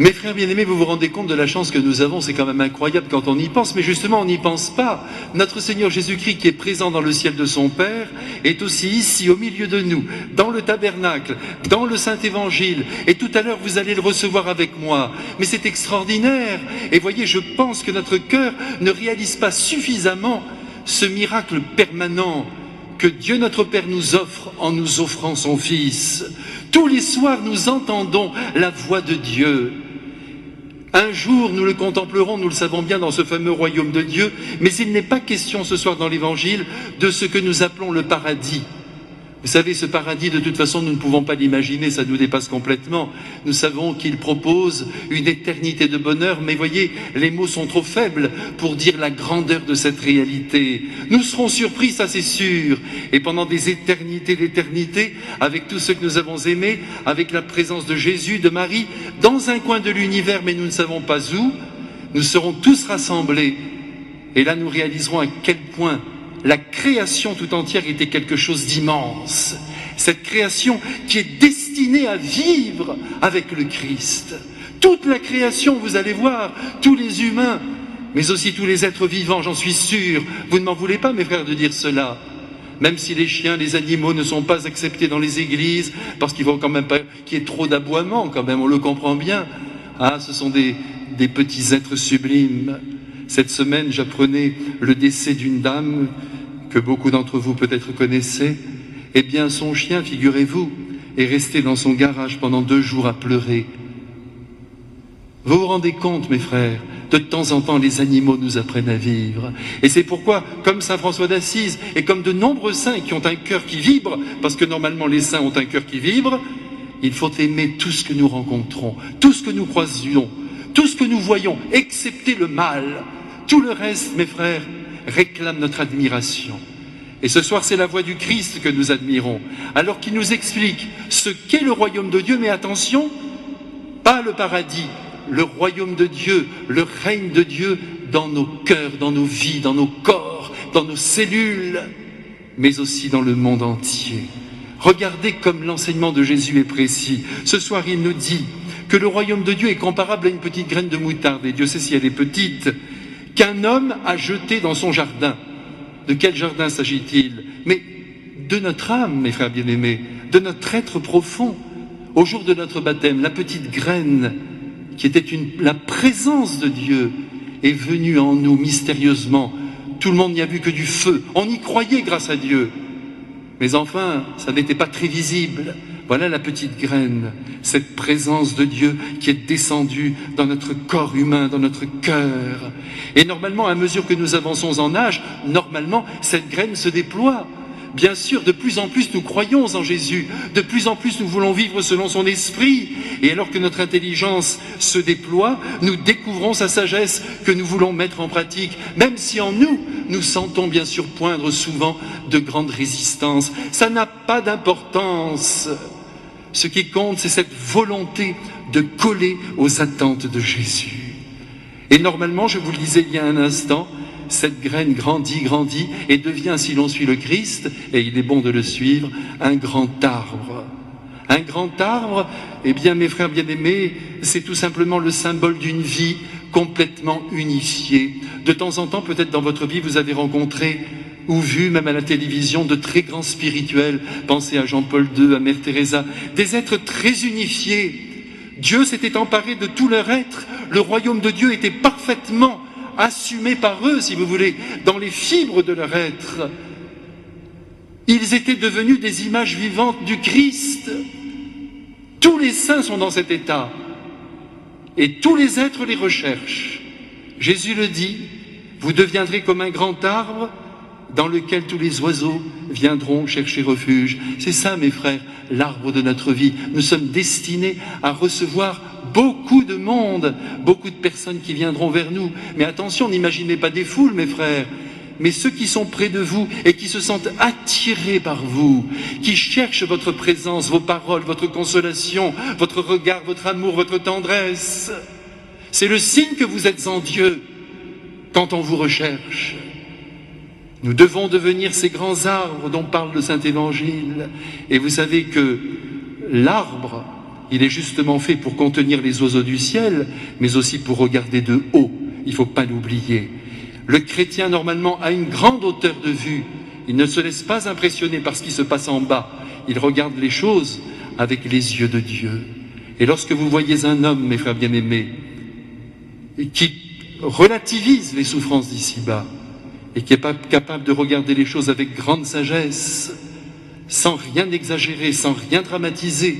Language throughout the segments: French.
Mes frères bien-aimés, vous vous rendez compte de la chance que nous avons, c'est quand même incroyable quand on y pense, mais justement on n'y pense pas. Notre Seigneur Jésus-Christ qui est présent dans le ciel de son Père est aussi ici au milieu de nous, dans le tabernacle, dans le Saint-Évangile, et tout à l'heure vous allez le recevoir avec moi. Mais c'est extraordinaire, et voyez, je pense que notre cœur ne réalise pas suffisamment ce miracle permanent que Dieu notre Père nous offre en nous offrant son Fils. Tous les soirs, nous entendons la voix de Dieu. Un jour, nous le contemplerons, nous le savons bien, dans ce fameux royaume de Dieu, mais il n'est pas question ce soir dans l'Évangile de ce que nous appelons le paradis. Vous savez, ce paradis, de toute façon, nous ne pouvons pas l'imaginer, ça nous dépasse complètement. Nous savons qu'il propose une éternité de bonheur, mais voyez, les mots sont trop faibles pour dire la grandeur de cette réalité. Nous serons surpris, ça c'est sûr, et pendant des éternités d'éternité, avec tout ce que nous avons aimé, avec la présence de Jésus, de Marie, dans un coin de l'univers, mais nous ne savons pas où, nous serons tous rassemblés, et là nous réaliserons à quel point la création tout entière était quelque chose d'immense. Cette création qui est destinée à vivre avec le Christ. Toute la création, vous allez voir, tous les humains, mais aussi tous les êtres vivants, j'en suis sûr. Vous ne m'en voulez pas, mes frères, de dire cela. Même si les chiens, les animaux ne sont pas acceptés dans les églises, parce qu'il ne faut quand même pas qu'il y ait trop d'aboiements, quand même, on le comprend bien. Ah, ce sont des petits êtres sublimes. Cette semaine, j'apprenais le décès d'une dame que beaucoup d'entre vous peut-être connaissez. Eh bien, son chien, figurez-vous, est resté dans son garage pendant 2 jours à pleurer. Vous vous rendez compte, mes frères, de temps en temps, les animaux nous apprennent à vivre. Et c'est pourquoi, comme saint François d'Assise, et comme de nombreux saints qui ont un cœur qui vibre, parce que normalement les saints ont un cœur qui vibre, il faut aimer tout ce que nous rencontrons, tout ce que nous croisions, tout ce que nous voyons, excepté le mal. Tout le reste, mes frères, réclame notre admiration. Et ce soir, c'est la voix du Christ que nous admirons, alors qu'il nous explique ce qu'est le royaume de Dieu, mais attention, pas le paradis, le royaume de Dieu, le règne de Dieu dans nos cœurs, dans nos vies, dans nos corps, dans nos cellules, mais aussi dans le monde entier. Regardez comme l'enseignement de Jésus est précis. Ce soir, il nous dit que le royaume de Dieu est comparable à une petite graine de moutarde, et Dieu sait si elle est petite, qu'un homme a jeté dans son jardin. De quel jardin s'agit-il? Mais de notre âme, mes frères bien-aimés, de notre être profond. Au jour de notre baptême, la petite graine, qui était la présence de Dieu, est venue en nous mystérieusement. Tout le monde n'y a vu que du feu. On y croyait grâce à Dieu. Mais enfin, ça n'était pas très visible. Voilà la petite graine, cette présence de Dieu qui est descendue dans notre corps humain, dans notre cœur. Et normalement, à mesure que nous avançons en âge, normalement, cette graine se déploie. Bien sûr, de plus en plus nous croyons en Jésus, de plus en plus nous voulons vivre selon son esprit. Et alors que notre intelligence se déploie, nous découvrons sa sagesse que nous voulons mettre en pratique, même si en nous, nous sentons bien sûr poindre souvent de grandes résistances. Ça n'a pas d'importance. Ce qui compte, c'est cette volonté de coller aux attentes de Jésus. Et normalement, je vous le disais il y a un instant, cette graine grandit, grandit et devient, si l'on suit le Christ, et il est bon de le suivre, un grand arbre. Un grand arbre, eh bien mes frères bien-aimés, c'est tout simplement le symbole d'une vie complètement unifiée. De temps en temps, peut-être dans votre vie, vous avez rencontré ou vu, même à la télévision, de très grands spirituels. Pensez à Jean-Paul II, à Mère Teresa, des êtres très unifiés. Dieu s'était emparé de tout leur être. Le royaume de Dieu était parfaitement assumé par eux, si vous voulez, dans les fibres de leur être. Ils étaient devenus des images vivantes du Christ. Tous les saints sont dans cet état. Et tous les êtres les recherchent. Jésus le dit, vous deviendrez comme un grand arbre dans lequel tous les oiseaux viendront chercher refuge. C'est ça, mes frères, l'arbre de notre vie. Nous sommes destinés à recevoir beaucoup de monde, beaucoup de personnes qui viendront vers nous. Mais attention, n'imaginez pas des foules, mes frères, mais ceux qui sont près de vous et qui se sentent attirés par vous, qui cherchent votre présence, vos paroles, votre consolation, votre regard, votre amour, votre tendresse. C'est le signe que vous êtes en Dieu quand on vous recherche. Nous devons devenir ces grands arbres dont parle le Saint-Évangile. Et vous savez que l'arbre, Il est justement fait pour contenir les oiseaux du ciel, mais aussi pour regarder de haut. Il ne faut pas l'oublier. Le chrétien, normalement, a une grande hauteur de vue. Il ne se laisse pas impressionner par ce qui se passe en bas. Il regarde les choses avec les yeux de Dieu. Et lorsque vous voyez un homme, mes frères bien-aimés, qui relativise les souffrances d'ici-bas, et qui est pas capable de regarder les choses avec grande sagesse, sans rien exagérer, sans rien dramatiser,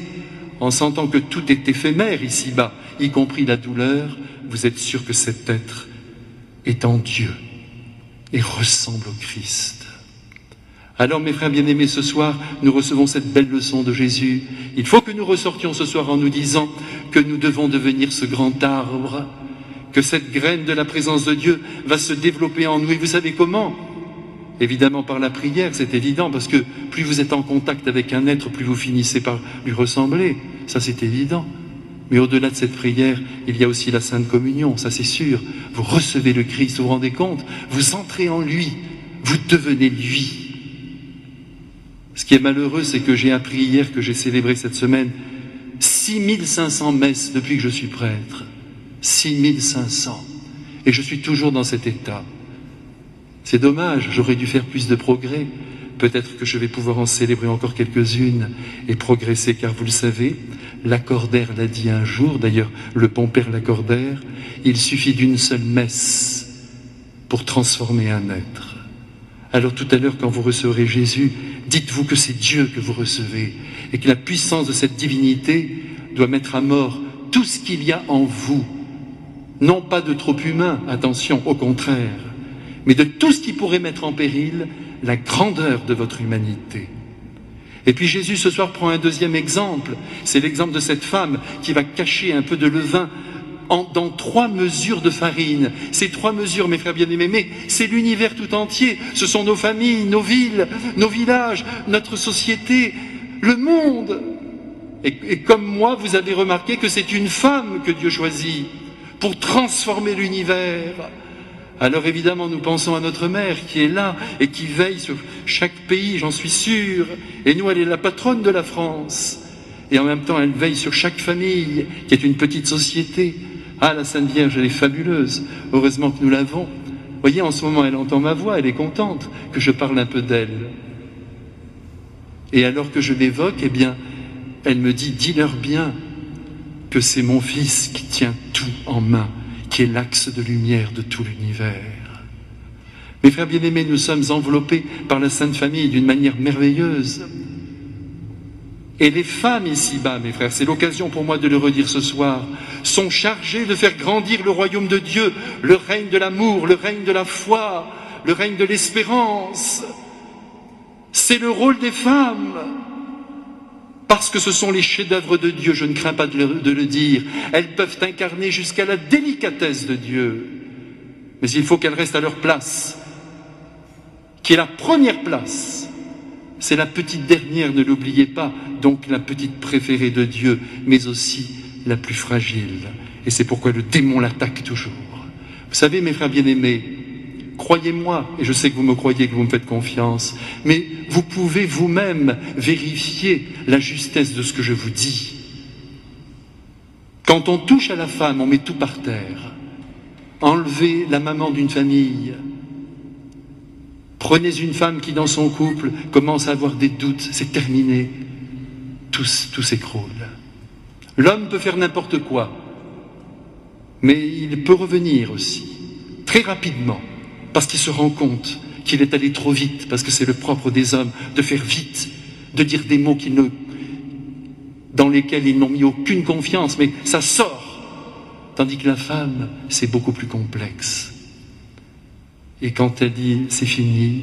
en sentant que tout est éphémère ici-bas, y compris la douleur, vous êtes sûr que cet être est en Dieu et ressemble au Christ. Alors, mes frères bien-aimés, ce soir, nous recevons cette belle leçon de Jésus. Il faut que nous ressortions ce soir en nous disant que nous devons devenir ce grand arbre, que cette graine de la présence de Dieu va se développer en nous. Et vous savez comment? Évidemment par la prière, c'est évident, parce que plus vous êtes en contact avec un être, plus vous finissez par lui ressembler. Ça, c'est évident. Mais au-delà de cette prière, il y a aussi la Sainte Communion, ça c'est sûr. Vous recevez le Christ, vous vous rendez compte? Vous entrez en lui, vous devenez lui. Ce qui est malheureux, c'est que j'ai appris hier, que j'ai célébré cette semaine, 6500 messes depuis que je suis prêtre. 6500. Et je suis toujours dans cet état. C'est dommage, j'aurais dû faire plus de progrès. Peut-être que je vais pouvoir en célébrer encore quelques-unes et progresser, car vous le savez, Lacordaire l'a dit un jour, d'ailleurs le bon père Lacordaire, il suffit d'une seule messe pour transformer un être. Alors tout à l'heure, quand vous recevrez Jésus, dites-vous que c'est Dieu que vous recevez et que la puissance de cette divinité doit mettre à mort tout ce qu'il y a en vous. Non pas de trop humain, attention, au contraire, mais de tout ce qui pourrait mettre en péril la grandeur de votre humanité. Et puis Jésus ce soir prend un deuxième exemple, c'est l'exemple de cette femme qui va cacher un peu de levain dans 3 mesures de farine. Ces 3 mesures, mes frères bien-aimés, c'est l'univers tout entier, ce sont nos familles, nos villes, nos villages, notre société, le monde. Et comme moi, vous avez remarqué que c'est une femme que Dieu choisit pour transformer l'univers. Alors évidemment, nous pensons à notre mère qui est là et qui veille sur chaque pays, j'en suis sûr. Et nous, elle est la patronne de la France. Et en même temps, elle veille sur chaque famille, qui est une petite société. Ah, la Sainte Vierge, elle est fabuleuse. Heureusement que nous l'avons. Vous voyez, en ce moment, elle entend ma voix, elle est contente que je parle un peu d'elle. Et alors que je l'évoque, eh bien, elle me dit, dis-leur bien que c'est mon Fils qui tient tout en main, qui est l'axe de lumière de tout l'univers. Mes frères bien-aimés, nous sommes enveloppés par la Sainte Famille d'une manière merveilleuse. Et les femmes ici-bas, mes frères, c'est l'occasion pour moi de le redire ce soir, sont chargées de faire grandir le royaume de Dieu, le règne de l'amour, le règne de la foi, le règne de l'espérance. C'est le rôle des femmes. Parce que ce sont les chefs-d'œuvre de Dieu, je ne crains pas de le dire. Elles peuvent incarner jusqu'à la délicatesse de Dieu. Mais il faut qu'elles restent à leur place, qui est la première place. C'est la petite dernière, ne l'oubliez pas, donc la petite préférée de Dieu, mais aussi la plus fragile. Et c'est pourquoi le démon l'attaque toujours. Vous savez, mes frères bien-aimés, croyez-moi, et je sais que vous me croyez, que vous me faites confiance, mais vous pouvez vous-même vérifier la justesse de ce que je vous dis. Quand on touche à la femme, on met tout par terre. Enlevez la maman d'une famille. Prenez une femme qui, dans son couple, commence à avoir des doutes, c'est terminé. Tout s'écroule. L'homme peut faire n'importe quoi, mais il peut revenir aussi, très rapidement, parce qu'il se rend compte qu'il est allé trop vite, parce que c'est le propre des hommes de faire vite, de dire des mots dans lesquels ils n'ont mis aucune confiance, mais ça sort. Tandis que la femme, c'est beaucoup plus complexe. Et quand elle dit « c'est fini »,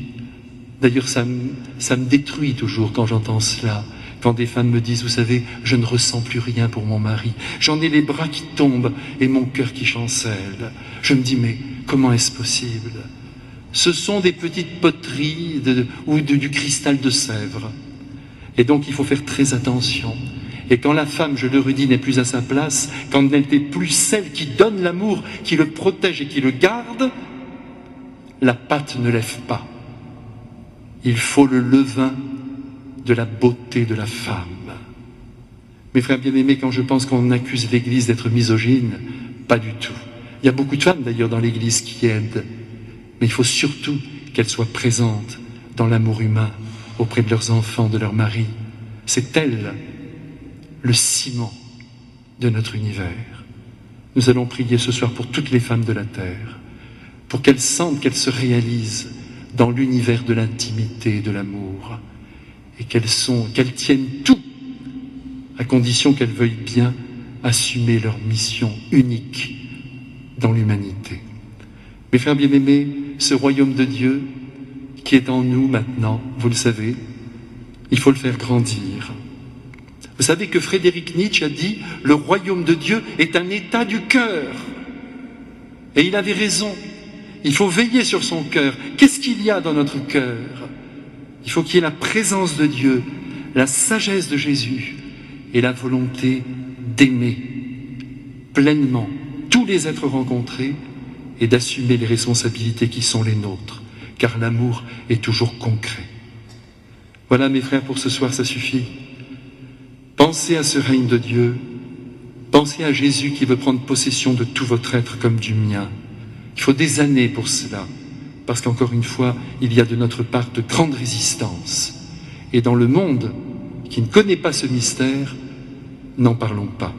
d'ailleurs ça me détruit toujours quand j'entends cela. Quand des femmes me disent « vous savez, je ne ressens plus rien pour mon mari, j'en ai les bras qui tombent et mon cœur qui chancelle », je me dis « mais comment est-ce possible ?» Ce sont des petites poteries du cristal de Sèvres. Et donc il faut faire très attention. Et quand la femme, je le redis, n'est plus à sa place, quand elle n'est plus celle qui donne l'amour, qui le protège et qui le garde, la patte ne lève pas. Il faut le levain de la beauté de la femme. Mes frères bien-aimés, quand je pense qu'on accuse l'Église d'être misogyne, pas du tout. Il y a beaucoup de femmes d'ailleurs dans l'Église qui aident, mais il faut surtout qu'elles soient présentes dans l'amour humain auprès de leurs enfants, de leurs maris. C'est elle, le ciment de notre univers. Nous allons prier ce soir pour toutes les femmes de la terre, pour qu'elles sentent qu'elles se réalisent dans l'univers de l'intimité et de l'amour, et qu'elles tiennent tout, à condition qu'elles veuillent bien assumer leur mission unique dans l'humanité. Mes frères bien-aimés, ce royaume de Dieu qui est en nous maintenant, vous le savez, il faut le faire grandir. Vous savez que Friedrich Nietzsche a dit « Le royaume de Dieu est un état du cœur ». Et il avait raison. Il faut veiller sur son cœur. Qu'est-ce qu'il y a dans notre cœur? Il faut qu'il y ait la présence de Dieu, la sagesse de Jésus et la volonté d'aimer pleinement tous les êtres rencontrés et d'assumer les responsabilités qui sont les nôtres, car l'amour est toujours concret. Voilà mes frères, pour ce soir ça suffit. Pensez à ce règne de Dieu, pensez à Jésus qui veut prendre possession de tout votre être comme du mien. Il faut des années pour cela, parce qu'encore une fois, il y a de notre part de grandes résistances. Et dans le monde qui ne connaît pas ce mystère, n'en parlons pas.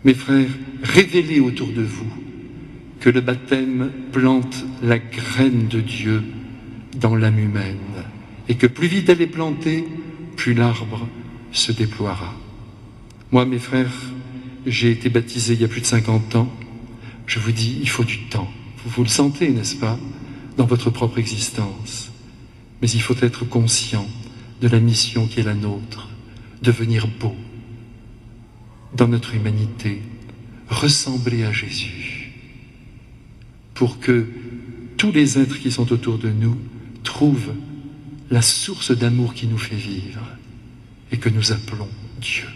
Mes frères, révélez autour de vous que le baptême plante la graine de Dieu dans l'âme humaine, et que plus vite elle est plantée, plus l'arbre se déploiera. Moi, mes frères, j'ai été baptisé il y a plus de 50 ans. Je vous dis, il faut du temps. Vous le sentez, n'est-ce pas, dans votre propre existence. Mais il faut être conscient de la mission qui est la nôtre, devenir beau dans notre humanité, ressembler à Jésus, pour que tous les êtres qui sont autour de nous trouvent la source d'amour qui nous fait vivre et que nous appelons Dieu.